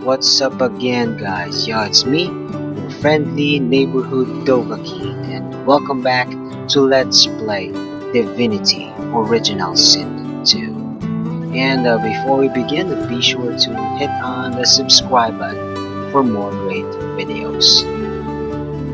What's up again, guys? Yeah, it's me, your friendly neighborhood Dova Kid, and welcome back to Let's Play Divinity Original Sin 2. And before we begin, be sure to hit on the subscribe button for more great videos.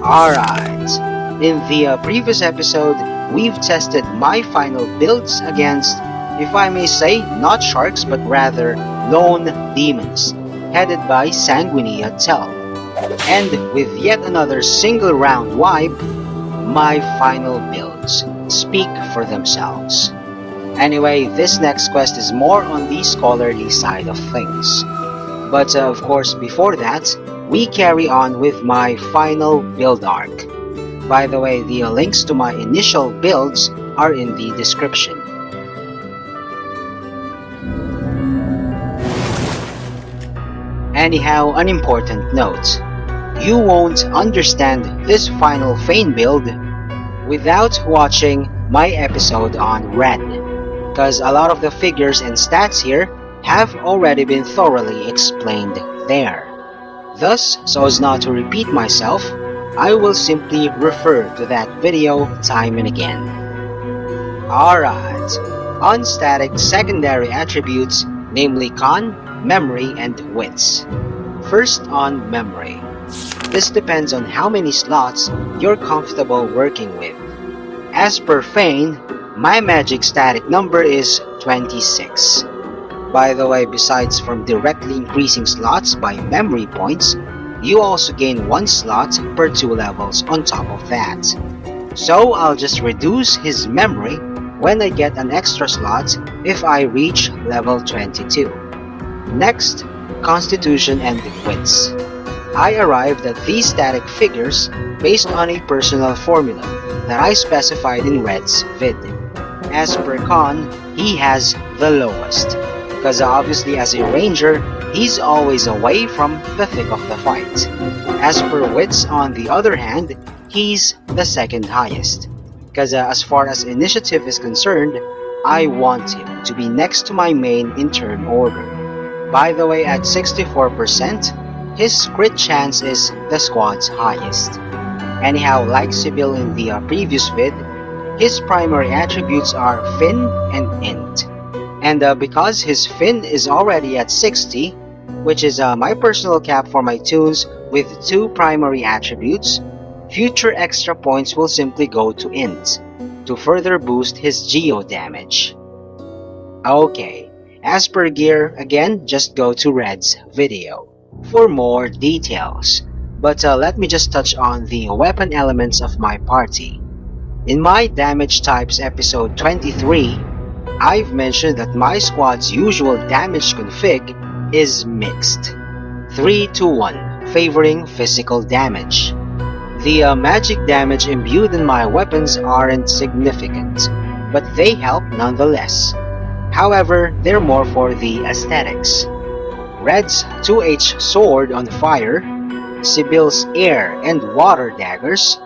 Alright, in the previous episode, we've tested my final builds against, if I may say, not sharks but rather lone demons, headed by Sanguinea Tell. And with yet another single round wipe, my final builds speak for themselves. Anyway, this next quest is more on the scholarly side of things. But of course, before that, we carry on with my final build arc. By the way, the links to my initial builds are in the description. Anyhow, an important note. You won't understand this final Fane build without watching my episode on Red, because a lot of the figures and stats here have already been thoroughly explained there. Thus, so as not to repeat myself, I will simply refer to that video time and again. Alright, on static secondary attributes, namely Con, Memory, and Wits. First on Memory. This depends on how many slots you're comfortable working with. As per Fane, my magic static number is 26. By the way, besides from directly increasing slots by memory points, you also gain 1 slot per 2 levels on top of that. So I'll just reduce his memory when I get an extra slot if I reach level 22. Next, Constitution and Wits. I arrived at these static figures based on a personal formula that I specified in Red's vid. As per Con, he has the lowest, because obviously as a ranger, he's always away from the thick of the fight. As per Wits, on the other hand, he's the second highest, because as far as initiative is concerned, I want him to be next to my main in turn order. By the way, at 64%, his crit chance is the squad's highest. Anyhow, like Sibyl in the previous vid, his primary attributes are Fin and Int. And because his Fin is already at 60, which is my personal cap for my tunes with 2 primary attributes, future extra points will simply go to Int, to further boost his Geo damage. Okay, as per gear, again, just go to Red's video for more details. But let me just touch on the weapon elements of my party. In my damage types episode 23, I've mentioned that my squad's usual damage config is mixed, 3-1, favoring physical damage. The magic damage imbued in my weapons aren't significant, but they help nonetheless. However, they're more for the aesthetics. Red's 2H sword on fire, Sibyl's air and water daggers,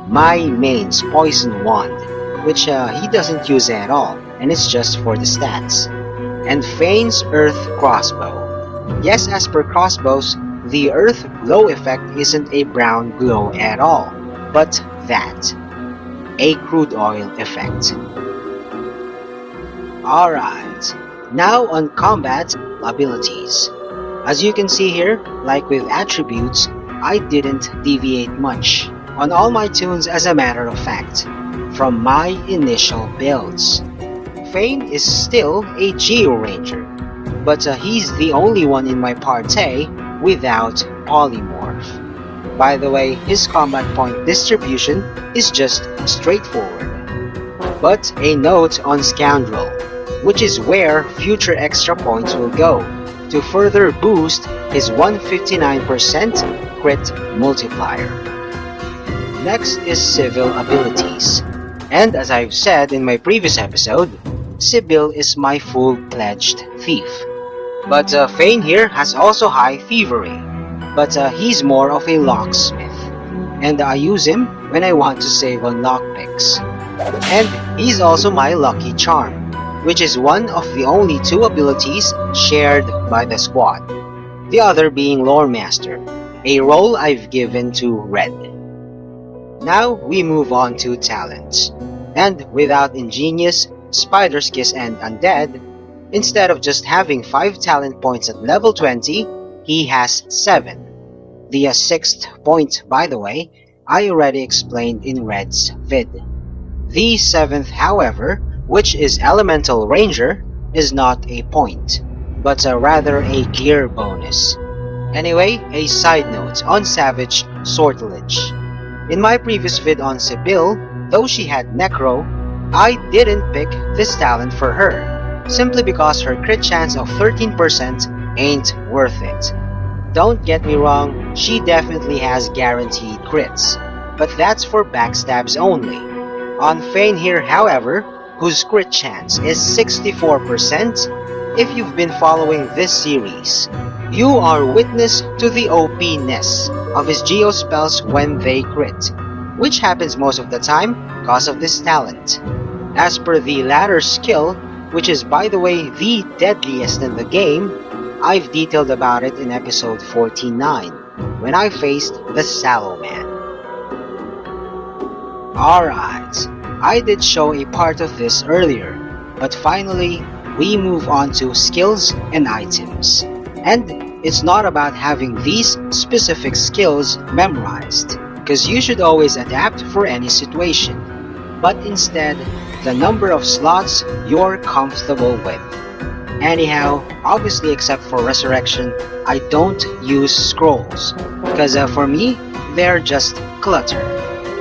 my main's poison wand, which he doesn't use at all, and it's just for the stats, and Fane's earth crossbow. Yes, as per crossbows, the earth glow effect isn't a brown glow at all, but that, a crude oil effect. Alright, now on combat abilities. As you can see here, like with attributes, I didn't deviate much on all my tunes as a matter of fact, from my initial builds. Fane is still a Geo Ranger, but he's the only one in my party without polymorph. By the way, his combat point distribution is just straightforward. But a note on Scoundrel, which is where future extra points will go, to further boost his 159% crit multiplier. Next is Civil abilities, and as I've said in my previous episode, Sibyl is my full-fledged thief. But Fane here has also high thievery, but he's more of a locksmith, and I use him when I want to save on lockpicks. And he's also my lucky charm, which is one of the only 2 abilities shared by the squad. the other being Lore Master, a role I've given to Red. Now we move on to talents, and without Ingenious, Spider's Kiss, and Undead, instead of just having 5 talent points at level 20, he has 7. The 6th point, by the way, I already explained in Red's vid. The 7th, however, which is Elemental Ranger, is not a point, but rather a gear bonus. Anyway, a side note on Savage Sortilege. In my previous vid on Sibyl, though she had Necro, I didn't pick this talent for her, simply because her crit chance of 13% ain't worth it. Don't get me wrong, she definitely has guaranteed crits, but that's for backstabs only. On Fane here, however, whose crit chance is 64%, if you've been following this series, you are witness to the OP-ness of his Geo spells when they crit, which happens most of the time because of this talent. As per the latter skill, which is by the way the deadliest in the game, I've detailed about it in episode 49, when I faced the Sallow Man. Alright, I did show a part of this earlier, but finally, we move on to skills and items. And it's not about having these specific skills memorized, because you should always adapt for any situation, but instead, the number of slots you're comfortable with. Anyhow, obviously except for Resurrection, I don't use scrolls, because for me, they're just clutter.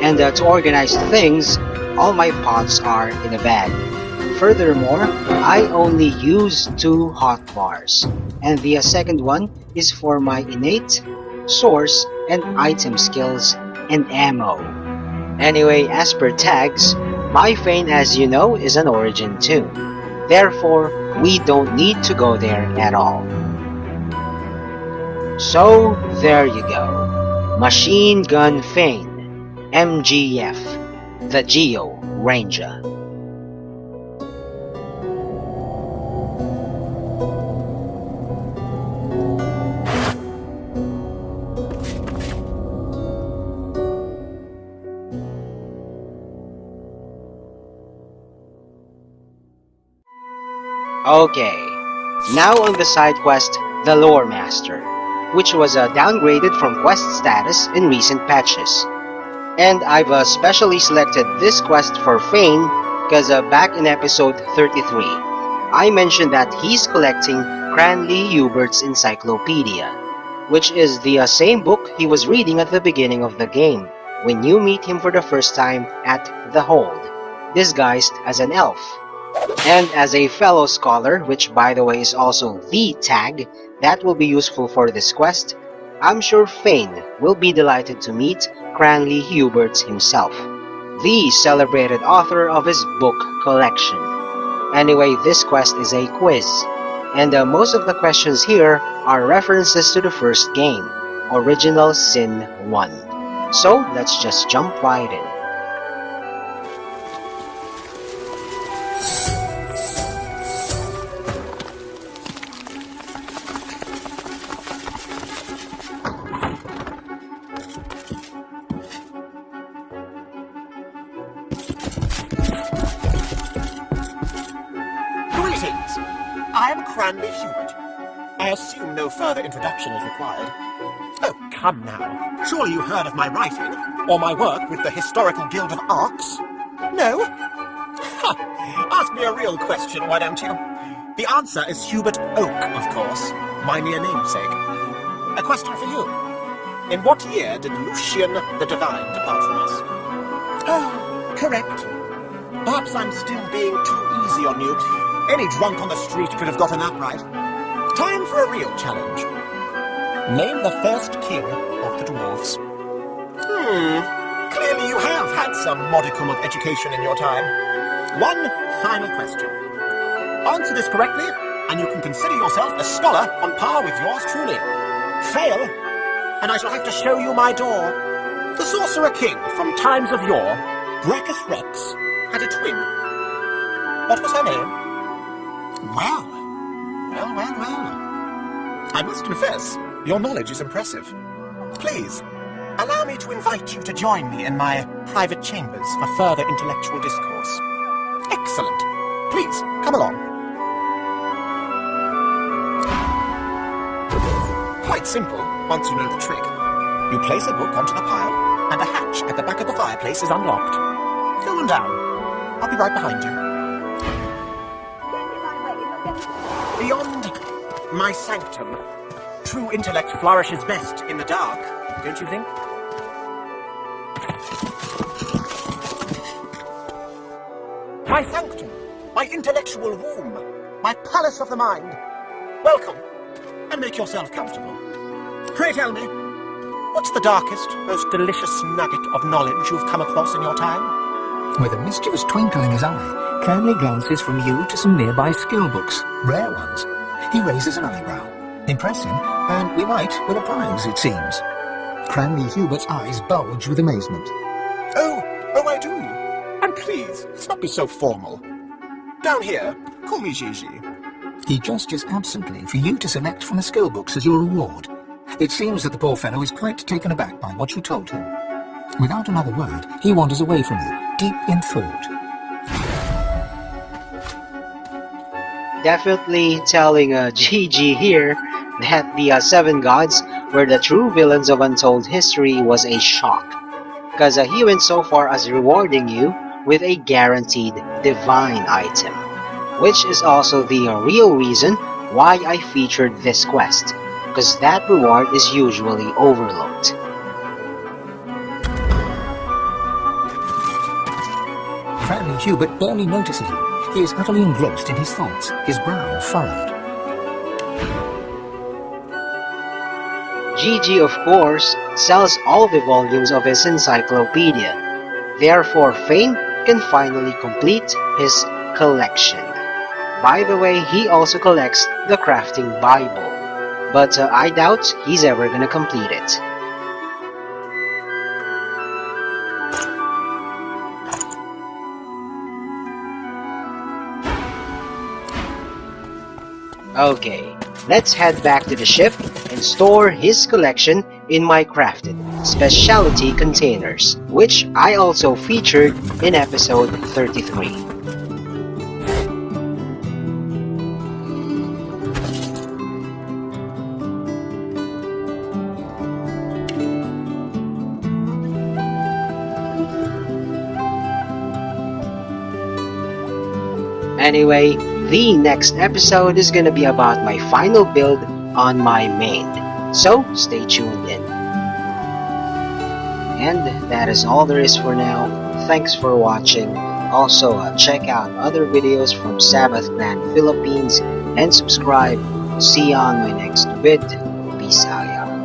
And to organize things, all my pots are in a bag. Furthermore, I only use 2 hotbars, and the second one is for my innate, source, and item skills, and ammo. Anyway, as per tags, my Fane, as you know, is an origin tune. Therefore, we don't need to go there at all. So, there you go. Machine Gun Fane, MGF, the Geo Ranger. Okay, now on the side quest, the Lore Master, which was downgraded from quest status in recent patches. And I've specially selected this quest for Fane because back in episode 33, I mentioned that he's collecting Cranley Huwbert's Encyclopedia, which is the same book he was reading at the beginning of the game, when you meet him for the first time at the Hold, disguised as an elf. And as a fellow scholar, which by the way is also the tag that will be useful for this quest, I'm sure Fane will be delighted to meet Cranley Huwbert himself, the celebrated author of his book collection. Anyway, this quest is a quiz, and most of the questions here are references to the first game, Original Sin 1. So let's just jump right in. I am Cranley Huwbert. I assume no further introduction is required. Oh, come now. Surely you heard of my writing, or my work with the Historical Guild of Arcs? No? Ha! Ask me a real question, why don't you? The answer is Huwbert Oak, of course, my near namesake. A question for you. In what year did Lucian the Divine depart from us? Oh, correct. Perhaps I'm still being too easy on you. Any drunk on the street could have gotten that right. Time for a real challenge. Name the first king of the dwarves. Clearly you have had some modicum of education in your time. One final question. Answer this correctly, and you can consider yourself a scholar on par with yours truly. Fail, and I shall have to show you my door. The Sorcerer King from times of yore, Brachus Rex, had a twin. What was her name? Well. I must confess, your knowledge is impressive. Please, allow me to invite you to join me in my private chambers for further intellectual discourse. Excellent. Please, come along. Quite simple, once you know the trick. You place a book onto the pile, and a hatch at the back of the fireplace is unlocked. Go on down. I'll be right behind you. Beyond my sanctum, true intellect flourishes best in the dark, don't you think? My sanctum, my intellectual womb, my palace of the mind. Welcome, and make yourself comfortable. Pray tell me, what's the darkest, most delicious nugget of knowledge you've come across in your time? With a mischievous twinkle in his eye, Cranley glances from you to some nearby skill books, rare ones. He raises an eyebrow. Impress him, and we might win a prize, it seems. Cranley Huwbert's eyes bulge with amazement. Oh, I do. And please, let's not be so formal. Down here, call me Gigi. He gestures absently for you to select from the skill books as your reward. It seems that the poor fellow is quite taken aback by what you told him. Without another word, he wanders away from you, deep in thought. Definitely telling GG here that the Seven Gods were the true villains of Untold History was a shock. Because he went so far as rewarding you with a guaranteed divine item. Which is also the real reason why I featured this quest. Because that reward is usually overlooked. Cranley Huwbert barely notices you. He is utterly engrossed in his thoughts, his brow furrowed. Gigi, of course, sells all the volumes of his encyclopedia. Therefore, Fane can finally complete his collection. By the way, he also collects the Crafting Bible. But I doubt he's ever gonna complete it. Okay, let's head back to the ship and store his collection in my crafted specialty containers, which I also featured in episode 33. Anyway, the next episode is gonna be about my final build on my main, so stay tuned in. And that is all there is for now. Thanks for watching. Also, check out other videos from Sabbath Clan Philippines and subscribe. See you on my next vid. Peace out.